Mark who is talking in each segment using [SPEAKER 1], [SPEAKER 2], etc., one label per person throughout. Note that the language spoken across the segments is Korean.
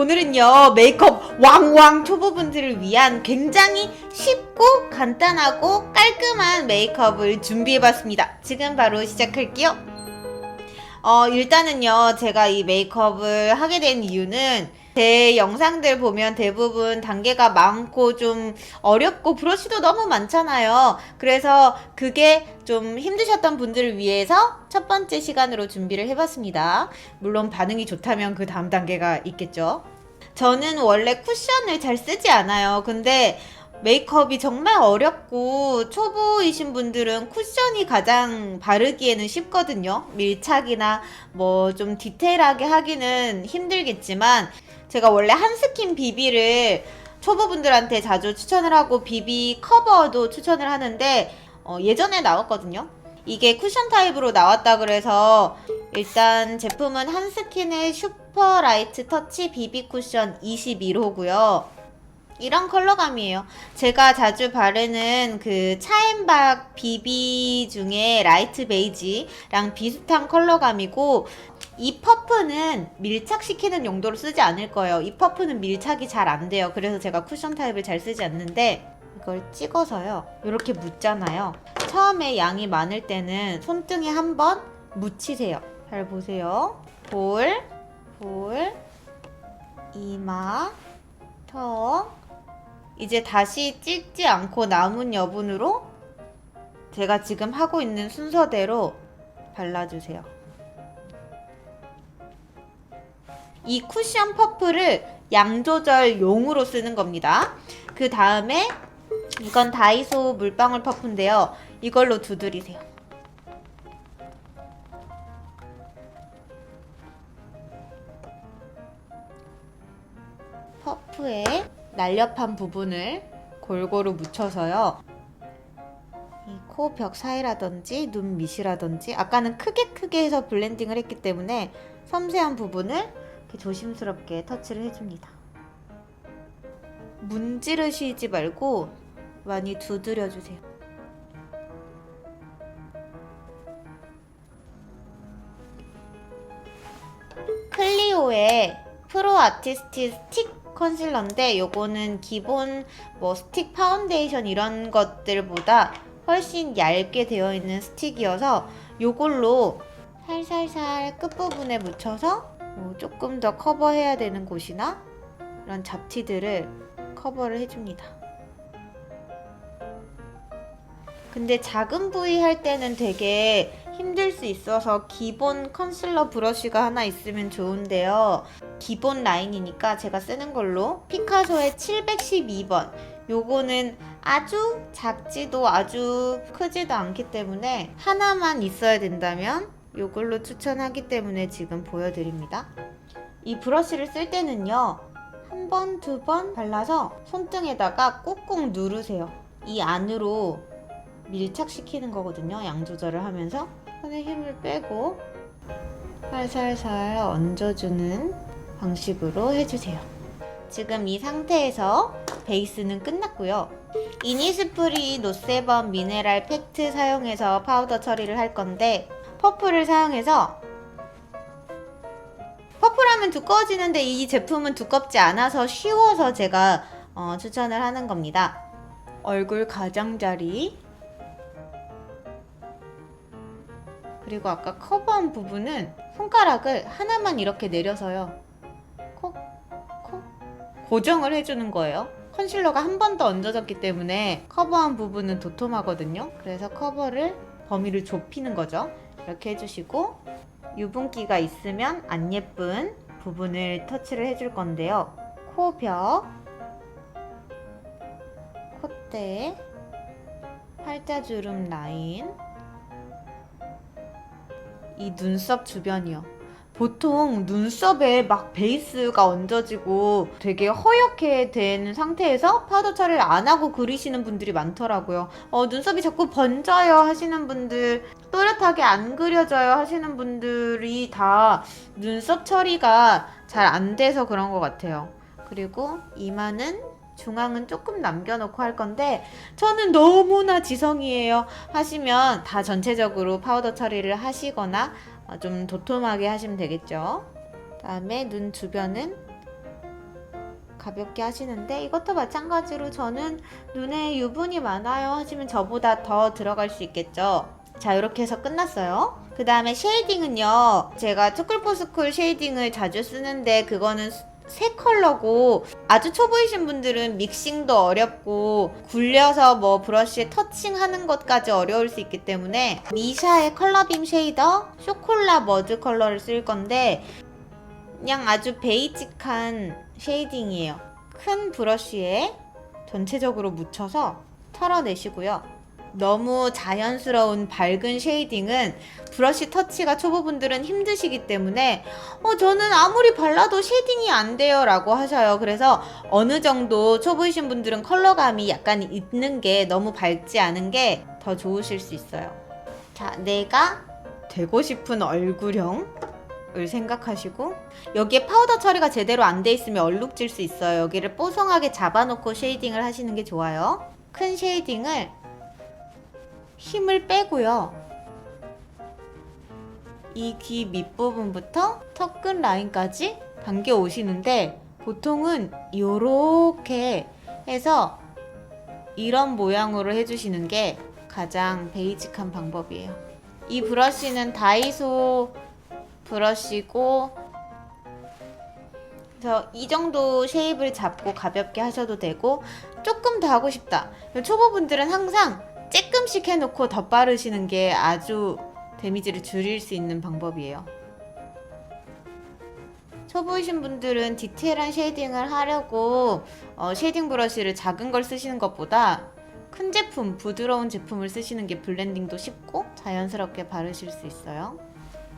[SPEAKER 1] 오늘은요 메이크업 왕왕 초보분들을 위한 굉장히 쉽고 간단하고 깔끔한 메이크업을 준비해봤습니다. 지금 바로 시작할게요. 일단은요 제가 이 메이크업을 하게 된 이유는 제 영상들 보면 대부분 단계가 많고 좀 어렵고 브러쉬도 너무 많잖아요. 그래서 그게 좀 힘드셨던 분들을 위해서 첫 번째 시간으로 준비를 해봤습니다. 물론 반응이 좋다면 그 다음 단계가 있겠죠. 저는 원래 쿠션을 잘 쓰지 않아요. 근데 메이크업이 정말 어렵고 초보이신 분들은 쿠션이 가장 바르기에는 쉽거든요. 밀착이나 뭐 좀 디테일하게 하기는 힘들겠지만 제가 원래 한스킨 비비를 초보분들한테 자주 추천을 하고 비비 커버도 추천을 하는데 예전에 나왔거든요. 이게 쿠션 타입으로 나왔다 그래서 일단 제품은 한스킨의 슈퍼 라이트 터치 비비 쿠션 21호고요. 이런 컬러감이에요. 제가 자주 바르는 그 차앤박 비비 중에 라이트 베이지랑 비슷한 컬러감이고, 이 퍼프는 밀착시키는 용도로 쓰지 않을 거예요. 이 퍼프는 밀착이 잘 안 돼요. 그래서 제가 쿠션 타입을 잘 쓰지 않는데 이걸 찍어서요 이렇게 묻잖아요. 처음에 양이 많을 때는 손등에 한번 묻히세요. 잘 보세요. 볼, 이마, 턱. 이제 다시 찍지 않고 남은 여분으로 제가 지금 하고 있는 순서대로 발라주세요. 이 쿠션 퍼프를 양 조절용으로 쓰는 겁니다. 그 다음에 이건 다이소 물방울 퍼프인데요. 이걸로 두드리세요. 퍼프에 날렵한 부분을 골고루 묻혀서요. 이 코 벽 사이라든지 눈 밑이라든지 아까는 크게 해서 블렌딩을 했기 때문에 섬세한 부분을 이렇게 조심스럽게 터치를 해줍니다. 문지르시지 말고 많이 두드려주세요. 클리오의 프로 아티스트 스틱 컨실러인데 요거는 기본 뭐 스틱 파운데이션 이런 것들보다 훨씬 얇게 되어 있는 스틱이어서 요걸로 살살살 끝부분에 묻혀서 조금 더 커버해야 되는 곳이나 이런 잡티들을 커버를 해줍니다. 근데 작은 부위 할 때는 되게 힘들 수 있어서 기본 컨실러 브러쉬가 하나 있으면 좋은데요. 기본 라인이니까 제가 쓰는 걸로 피카소의 712번. 요거는 아주 작지도 아주 크지도 않기 때문에 하나만 있어야 된다면 요걸로 추천하기 때문에 지금 보여드립니다. 이 브러쉬를 쓸 때는요, 한 번, 두 번 발라서 손등에다가 꾹꾹 누르세요. 이 안으로 밀착시키는 거거든요. 양 조절을 하면서 손에 힘을 빼고 살살살 얹어주는 방식으로 해주세요. 지금 이 상태에서 베이스는 끝났고요. 이니스프리 노세범 미네랄 팩트 사용해서 파우더 처리를 할 건데, 퍼프를 사용해서, 퍼프라면 두꺼워지는데 이 제품은 두껍지 않아서 쉬워서 제가 추천을 하는 겁니다. 얼굴 가장자리, 그리고 아까 커버한 부분은 손가락을 하나만 이렇게 내려서요, 콕 고정을 해주는 거예요. 컨실러가 한 번 더 얹어졌기 때문에 커버한 부분은 도톰하거든요. 그래서 커버를, 범위를 좁히는 거죠. 이렇게 해주시고, 유분기가 있으면 안 예쁜 부분을 터치를 해줄 건데요. 코벽, 콧대, 팔자주름 라인, 이 눈썹 주변이요. 보통 눈썹에 막 베이스가 얹어지고 되게 허옇게 된 상태에서 파우더 처리를 안 하고 그리시는 분들이 많더라고요. 눈썹이 자꾸 번져요 하시는 분들, 또렷하게 안 그려져요 하시는 분들이 다 눈썹 처리가 잘 안 돼서 그런 것 같아요. 그리고 이마는 중앙은 조금 남겨놓고 할 건데, 저는 너무나 지성이에요 하시면 다 전체적으로 파우더 처리를 하시거나 좀 도톰하게 하시면 되겠죠. 다음에 눈 주변은 가볍게 하시는데, 이것도 마찬가지로 저는 눈에 유분이 많아요 하시면 저보다 더 들어갈 수 있겠죠. 자, 이렇게 해서 끝났어요. 그 다음에 쉐이딩은요, 제가 투쿨포스쿨 쉐이딩을 자주 쓰는데 그거는 세 컬러고, 아주 초보이신 분들은 믹싱도 어렵고 굴려서 뭐 브러쉬에 터칭하는 것까지 어려울 수 있기 때문에 미샤의 컬러빔 쉐이더 쇼콜라 머드 컬러를 쓸 건데, 그냥 아주 베이직한 쉐이딩이에요. 큰 브러쉬에 전체적으로 묻혀서 털어내시고요. 너무 자연스러운 밝은 쉐이딩은 브러쉬 터치가 초보분들은 힘드시기 때문에 저는 아무리 발라도 쉐이딩이 안 돼요 라고 하셔요. 그래서 어느 정도 초보이신 분들은 컬러감이 약간 있는 게, 너무 밝지 않은 게 더 좋으실 수 있어요. 자, 내가 되고 싶은 얼굴형을 생각하시고, 여기에 파우더 처리가 제대로 안 돼 있으면 얼룩질 수 있어요. 여기를 뽀송하게 잡아놓고 쉐이딩을 하시는 게 좋아요. 큰 쉐이딩을 힘을 빼고요. 이 귀 밑부분부터 턱끝 라인까지 당겨 오시는데, 보통은 요렇게 해서 이런 모양으로 해주시는 게 가장 베이직한 방법이에요. 이 브러쉬는 다이소 브러쉬고, 그래서 이 정도 쉐입을 잡고 가볍게 하셔도 되고, 조금 더 하고 싶다, 초보분들은 항상 조금씩 해놓고 덧바르시는 게 아주 데미지를 줄일 수 있는 방법이에요. 초보이신 분들은 디테일한 쉐이딩을 하려고 쉐이딩 브러쉬를 작은 걸 쓰시는 것보다 큰 제품, 부드러운 제품을 쓰시는 게 블렌딩도 쉽고 자연스럽게 바르실 수 있어요.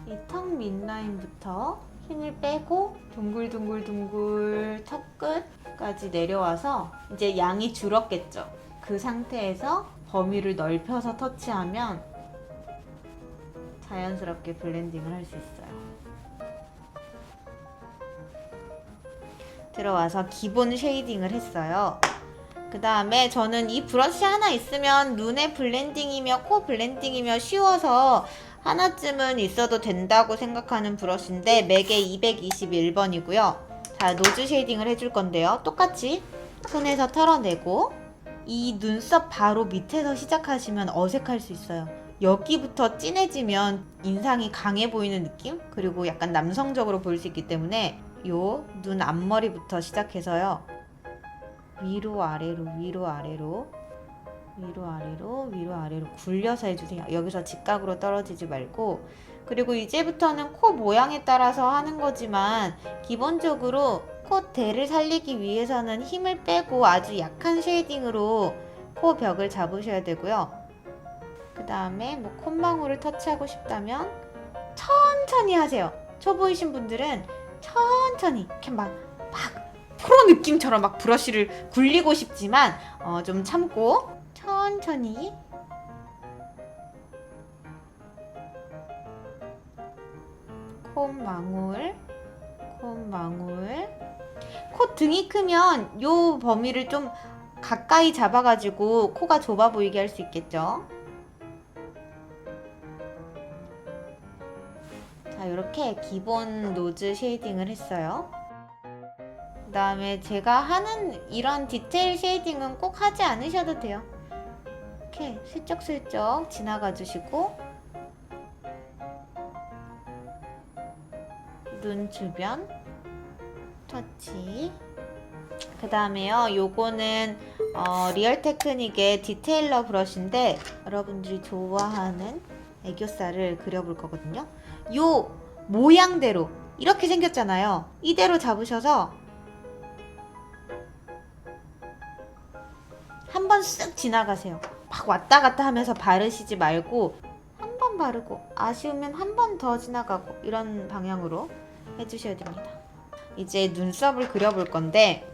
[SPEAKER 1] 이 턱 밑라인부터 힘을 빼고 둥글둥글둥글 턱끝까지 내려와서 이제 양이 줄었겠죠. 그 상태에서 범위를 넓혀서 터치하면 자연스럽게 블렌딩을 할 수 있어요. 들어와서 기본 쉐이딩을 했어요. 그 다음에 저는 이 브러쉬 하나 있으면 눈의 블렌딩이며 코 블렌딩이며 쉬워서 하나쯤은 있어도 된다고 생각하는 브러쉬인데, 맥의 221번이고요. 자, 노즈 쉐이딩을 해줄 건데요. 똑같이 손에서 털어내고, 이 눈썹 바로 밑에서 시작하시면 어색할 수 있어요. 여기부터 진해지면 인상이 강해 보이는 느낌? 그리고 약간 남성적으로 보일 수 있기 때문에 요 눈 앞머리부터 시작해서요, 위로 아래로 위로 아래로 위로 아래로 위로 아래로 굴려서 해주세요. 여기서 직각으로 떨어지지 말고. 그리고 이제부터는 코 모양에 따라서 하는 거지만, 기본적으로 콧대를 살리기 위해서는 힘을 빼고 아주 약한 쉐이딩으로 코 벽을 잡으셔야 되고요. 그 다음에 뭐 콧망울을 터치하고 싶다면 천천히 하세요. 초보이신 분들은 천천히 이렇게 막 프로 느낌처럼 막 브러쉬를 굴리고 싶지만 좀 참고 천천히. 콧망울, 콧망울. 코 등이 크면 요 범위를 좀 가까이 잡아가지고 코가 좁아 보이게 할 수 있겠죠. 자, 이렇게 기본 노즈 쉐이딩을 했어요. 그 다음에 제가 하는 이런 디테일 쉐이딩은 꼭 하지 않으셔도 돼요. 이렇게 슬쩍슬쩍 지나가 주시고, 눈 주변 터치. 그 다음에요, 요거는 리얼 테크닉의 디테일러 브러쉬인데, 여러분들이 좋아하는 애교살을 그려볼 거거든요. 요 모양대로 이렇게 생겼잖아요. 이대로 잡으셔서 한 번 쓱 지나가세요. 막 왔다 갔다 하면서 바르시지 말고, 한 번 바르고 아쉬우면 한 번 더 지나가고, 이런 방향으로 해주셔야 됩니다. 이제 눈썹을 그려볼 건데,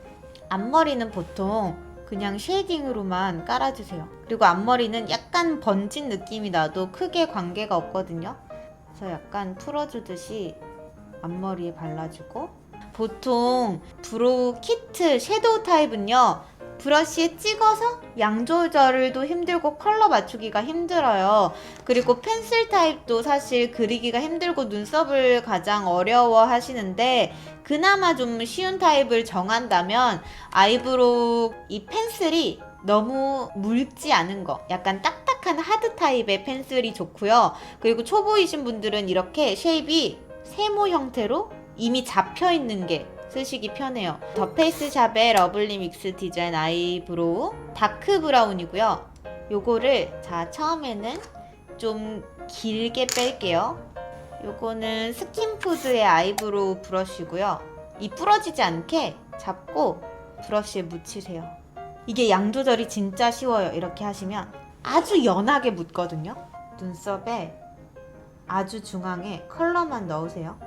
[SPEAKER 1] 앞머리는 보통 그냥 쉐이딩으로만 깔아주세요. 그리고 앞머리는 약간 번진 느낌이 나도 크게 관계가 없거든요. 그래서 약간 풀어주듯이 앞머리에 발라주고, 보통 브로우 키트 섀도우 타입은요, 브러쉬에 찍어서 양 조절도 힘들고 컬러 맞추기가 힘들어요. 그리고 펜슬 타입도 사실 그리기가 힘들고 눈썹을 가장 어려워 하시는데, 그나마 좀 쉬운 타입을 정한다면 아이브로우 이 펜슬이 너무 묽지 않은 거, 약간 딱딱한 하드 타입의 펜슬이 좋고요. 그리고 초보이신 분들은 이렇게 쉐입이 세모 형태로 이미 잡혀 있는 게 쓰시기 편해요. 더 페이스 샵의 러블리 믹스 디자인 아이브로우 다크 브라운이고요. 요거를 자 처음에는 좀 길게 뺄게요. 요거는 스킨푸드의 아이브로우 브러쉬고요. 이 부러지지 않게 잡고 브러쉬에 묻히세요. 이게 양 조절이 진짜 쉬워요. 이렇게 하시면 아주 연하게 묻거든요. 눈썹에 아주 중앙에 컬러만 넣으세요.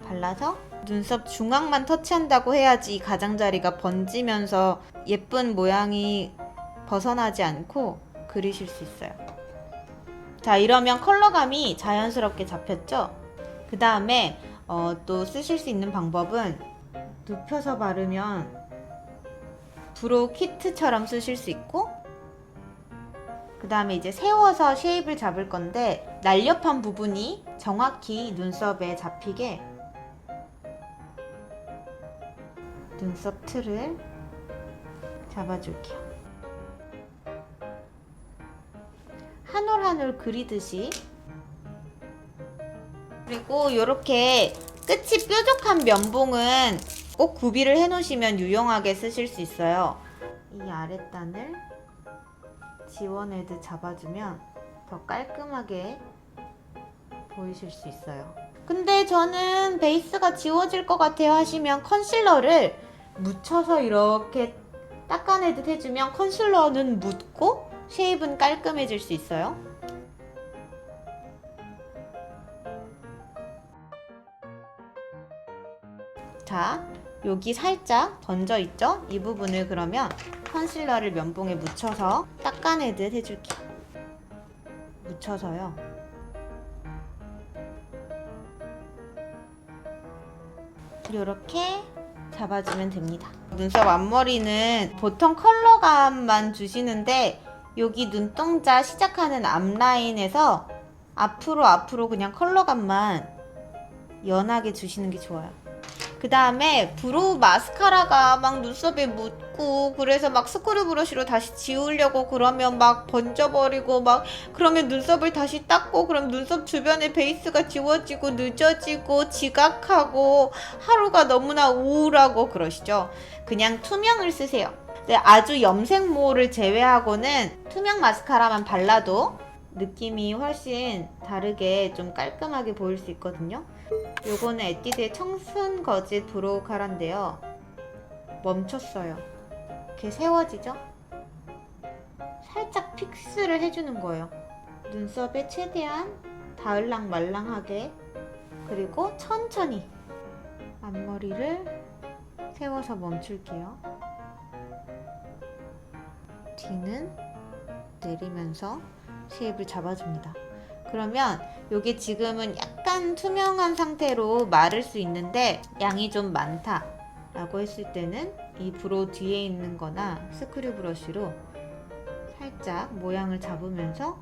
[SPEAKER 1] 발라서 눈썹 중앙만 터치한다고 해야지 이 가장자리가 번지면서 예쁜 모양이 벗어나지 않고 그리실 수 있어요. 자, 이러면 컬러감이 자연스럽게 잡혔죠? 그 다음에 또 쓰실 수 있는 방법은 눕혀서 바르면 브로우 키트처럼 쓰실 수 있고, 그 다음에 이제 세워서 쉐입을 잡을 건데 날렵한 부분이 정확히 눈썹에 잡히게 눈썹 틀을 잡아줄게요. 한 올 한 올 그리듯이. 그리고 이렇게 끝이 뾰족한 면봉은 꼭 구비를 해 놓으시면 유용하게 쓰실 수 있어요. 이 아랫단을 지워내듯 잡아주면 더 깔끔하게 보이실 수 있어요. 근데 저는 베이스가 지워질 것 같아요 하시면 컨실러를 묻혀서 이렇게 닦아내듯 해주면 컨실러는 묻고 쉐입은 깔끔해질 수 있어요. 자, 여기 살짝 번져 있죠? 이 부분을 그러면 컨실러를 면봉에 묻혀서 닦아내듯 해줄게요. 묻혀서요. 이렇게 잡아주면 됩니다. 눈썹 앞머리는 보통 컬러감만 주시는데 여기 눈동자 시작하는 앞라인에서 앞으로 그냥 컬러감만 연하게 주시는 게 좋아요. 그 다음에 브로우 마스카라가 막 눈썹에 묻고 그래서 막 스크류 브러쉬로 다시 지우려고 그러면 막 번져버리고 막 그러면 눈썹을 다시 닦고 그럼 눈썹 주변에 베이스가 지워지고 늦어지고 지각하고 하루가 너무나 우울하고 그러시죠. 그냥 투명을 쓰세요. 아주 염색모를 제외하고는 투명 마스카라만 발라도 느낌이 훨씬 다르게 좀 깔끔하게 보일 수 있거든요. 요거는 에뛰드의 청순 거짓 브로우 카라인데요. 멈췄어요. 이렇게 세워지죠? 살짝 픽스를 해주는 거예요. 눈썹에 최대한 닿을랑 말랑하게, 그리고 천천히 앞머리를 세워서 멈출게요. 뒤는 내리면서 쉐입을 잡아줍니다. 그러면 이게 지금은 약간 투명한 상태로 마를 수 있는데 양이 좀 많다 라고 했을 때는 이 브로우 뒤에 있는 거나 스크류 브러쉬로 살짝 모양을 잡으면서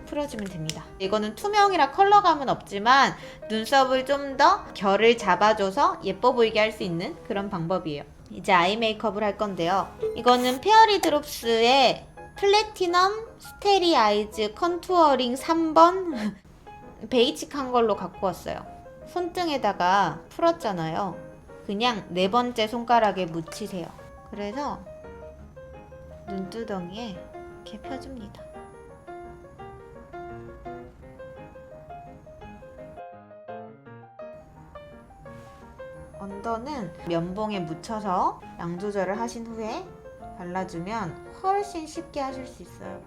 [SPEAKER 1] 풀어주면 됩니다. 이거는 투명이라 컬러감은 없지만 눈썹을 좀 더 결을 잡아줘서 예뻐 보이게 할 수 있는 그런 방법이에요. 이제 아이 메이크업을 할 건데요. 이거는 페어리 드롭스의 플래티넘 스테리 아이즈 컨투어링 3번 베이직한 걸로 갖고 왔어요. 손등에다가 풀었잖아요. 그냥 네 번째 손가락에 묻히세요. 그래서 눈두덩이에 이렇게 펴줍니다. 언더는 면봉에 묻혀서 양 조절을 하신 후에 발라주면 훨씬 쉽게 하실 수 있어요.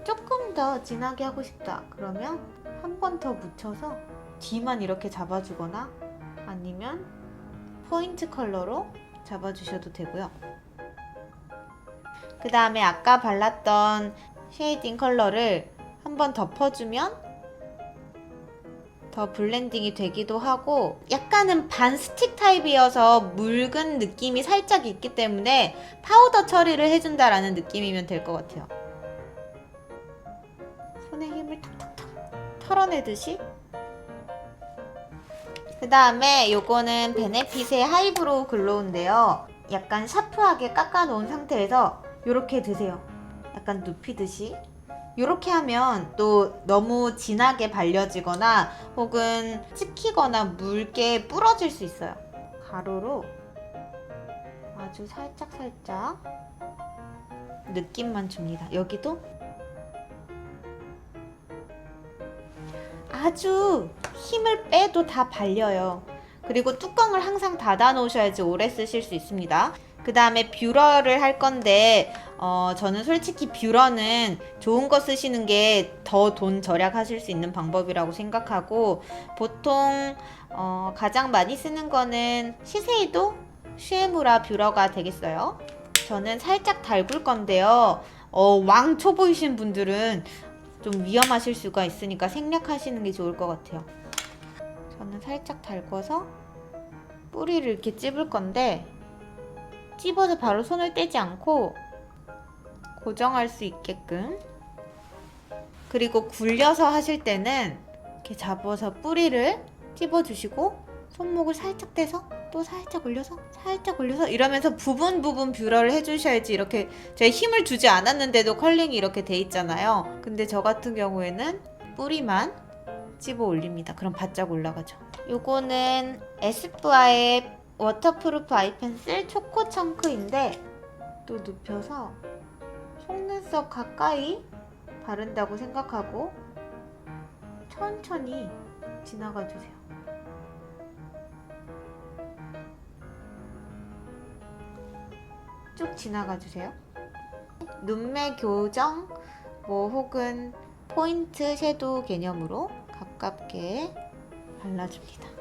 [SPEAKER 1] 조금 더 진하게 하고 싶다 그러면 한 번 더 묻혀서 뒤만 이렇게 잡아주거나 아니면 포인트 컬러로 잡아주셔도 되고요. 그 다음에 아까 발랐던 쉐이딩 컬러를 한 번 덮어주면 더 블렌딩이 되기도 하고, 약간은 반 스틱 타입이어서 묽은 느낌이 살짝 있기 때문에 파우더 처리를 해준다라는 느낌이면 될 것 같아요. 손에 힘을 탁탁탁 털어내듯이. 그 다음에 요거는 베네핏의 하이브로우 글로우인데요. 약간 샤프하게 깎아놓은 상태에서 요렇게 드세요. 약간 눕히듯이. 요렇게 하면 또 너무 진하게 발려지거나 혹은 찍히거나 묽게 부러질 수 있어요. 가루로 아주 살짝살짝 느낌만 줍니다. 여기도 아주 힘을 빼도 다 발려요. 그리고 뚜껑을 항상 닫아 놓으셔야지 오래 쓰실 수 있습니다. 그 다음에 뷰러를 할 건데 저는 솔직히 뷰러는 좋은 거 쓰시는 게 더 돈 절약하실 수 있는 방법이라고 생각하고, 보통 가장 많이 쓰는 거는 시세이도 슈에무라 뷰러가 되겠어요. 저는 살짝 달굴 건데요. 왕 초보이신 분들은 좀 위험하실 수가 있으니까 생략하시는 게 좋을 것 같아요. 저는 살짝 달궈서 뿌리를 이렇게 찝을 건데, 찝어서 바로 손을 떼지 않고 고정할 수 있게끔, 그리고 굴려서 하실 때는 이렇게 잡아서 뿌리를 찝어주시고 손목을 살짝 떼서 또 살짝 올려서 살짝 올려서 이러면서 부분 뷰러를 해주셔야지. 이렇게 제가 힘을 주지 않았는데도 컬링이 이렇게 돼 있잖아요. 근데 저 같은 경우에는 뿌리만 찝어 올립니다. 그럼 바짝 올라가죠. 요거는 에스쁘아의 워터프루프 아이펜슬 초코 청크인데, 또 눕혀서 속눈썹 가까이 바른다고 생각하고 천천히 지나가 주세요. 쭉 지나가 주세요. 눈매 교정 혹은 포인트 섀도우 개념으로 가깝게 발라줍니다.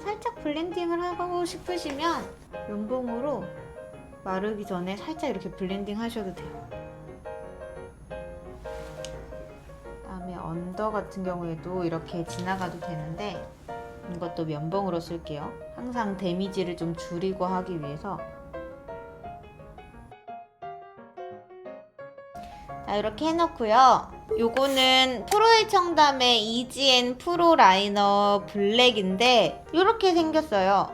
[SPEAKER 1] 살짝 블렌딩을 하고 싶으시면 면봉으로 마르기 전에 살짝 이렇게 블렌딩 하셔도 돼요. 그다음에 언더 같은 경우에도 이렇게 지나가도 되는데, 이것도 면봉으로 쓸게요. 항상 데미지를 좀 줄이고 하기 위해서. 자, 이렇게 해놓고요. 요거는 프로의 청담의 이지앤 프로 라이너 블랙인데 이렇게 생겼어요.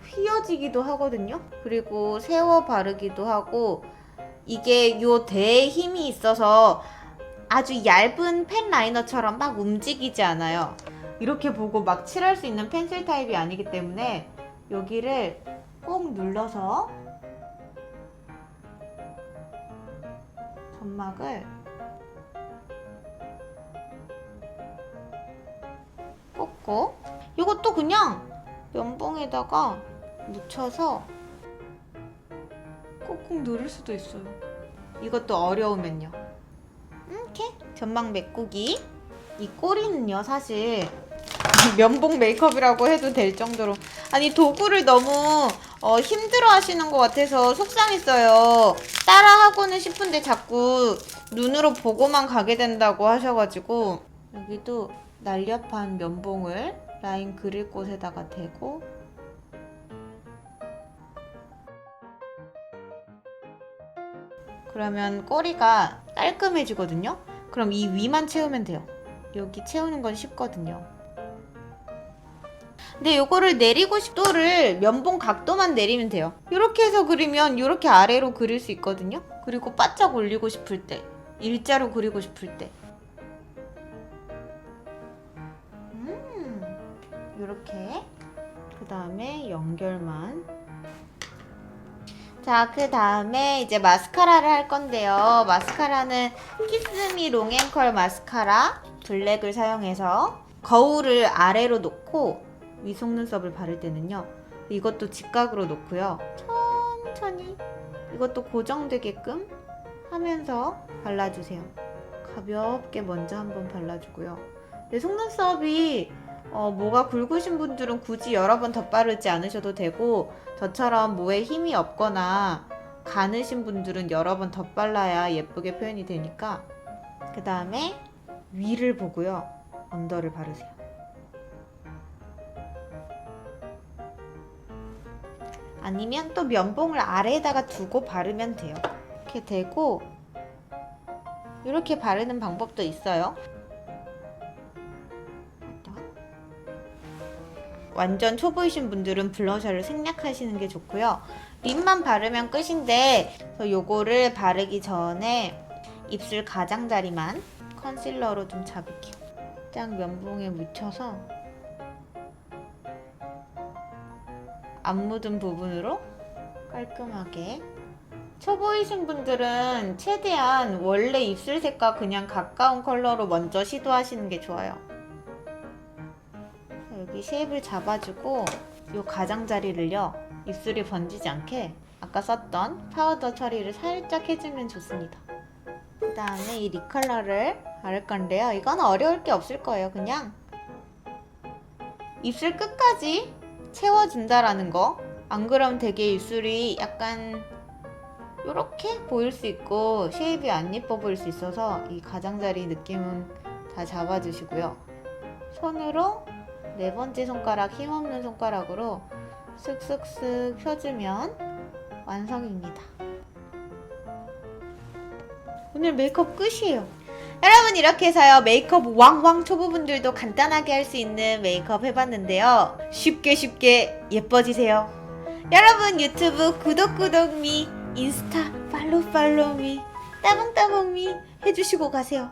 [SPEAKER 1] 휘어지기도 하거든요. 그리고 세워 바르기도 하고, 이게 요 대에 힘이 있어서 아주 얇은 펜 라이너처럼 막 움직이지 않아요. 이렇게 보고 막 칠할 수 있는 펜슬 타입이 아니기 때문에 여기를 꼭 눌러서 점막을 꽂고, 이것도 그냥 면봉에다가 묻혀서 꾹꾹 누를 수도 있어요. 이것도 어려우면요. 이렇게 점막 메꾸기. 이 꼬리는요, 사실 면봉 메이크업이라고 해도 될 정도로, 아니 도구를 너무 힘들어 하시는 것 같아서 속상했어요. 따라 하고는 싶은데 자꾸 눈으로 보고만 가게 된다고 하셔가지고, 여기도 날렵한 면봉을 라인 그릴 곳에다가 대고, 그러면 꼬리가 깔끔해지거든요. 그럼 이 위만 채우면 돼요. 여기 채우는 건 쉽거든요. 근데 요거를 내리고 싶도를 면봉 각도만 내리면 돼요. 이렇게 해서 그리면 이렇게 아래로 그릴 수 있거든요. 그리고 바짝 올리고 싶을 때, 일자로 그리고 싶을 때 이렇게. 그 다음에 연결만. 자, 그 다음에 이제 마스카라를 할 건데요. 마스카라는 키스미 롱앤컬 마스카라 블랙을 사용해서 거울을 아래로 놓고 위 속눈썹을 바를 때는요, 이것도 직각으로 놓고요, 천천히 이것도 고정되게끔 하면서 발라주세요. 가볍게 먼저 한번 발라주고요. 내 속눈썹이 모가 굵으신 분들은 굳이 여러 번 덧바르지 않으셔도 되고, 저처럼 모에 힘이 없거나 가느신 분들은 여러 번 덧발라야 예쁘게 표현이 되니까. 그 다음에 위를 보고요, 언더를 바르세요. 아니면 또 면봉을 아래에다가 두고 바르면 돼요. 이렇게 대고 이렇게 바르는 방법도 있어요. 완전 초보이신 분들은 블러셔를 생략하시는 게 좋고요. 립만 바르면 끝인데 요거를 바르기 전에 입술 가장자리만 컨실러로 좀 잡을게요. 딱 면봉에 묻혀서 안 묻은 부분으로 깔끔하게. 초보이신 분들은 최대한 원래 입술색과 그냥 가까운 컬러로 먼저 시도하시는 게 좋아요. 여기 쉐입을 잡아주고 이 가장자리를요, 입술이 번지지 않게 아까 썼던 파우더 처리를 살짝 해주면 좋습니다. 그 다음에 이 립 컬러를 바를 건데요. 이건 어려울 게 없을 거예요. 그냥 입술 끝까지 채워준다라는 거. 안 그러면 되게 입술이 약간 이렇게 보일 수 있고 쉐입이 안 예뻐 보일 수 있어서 이 가장자리 느낌은 다 잡아주시고요. 손으로 네 번째 손가락, 힘없는 손가락으로 쓱쓱쓱 펴주면 완성입니다. 오늘 메이크업 끝이에요. 여러분, 이렇게 해서요, 메이크업 왕왕 초보분들도 간단하게 할 수 있는 메이크업 해봤는데요. 쉽게 예뻐지세요. 여러분, 유튜브 구독미, 인스타 팔로우 미, 따봉미 해주시고 가세요.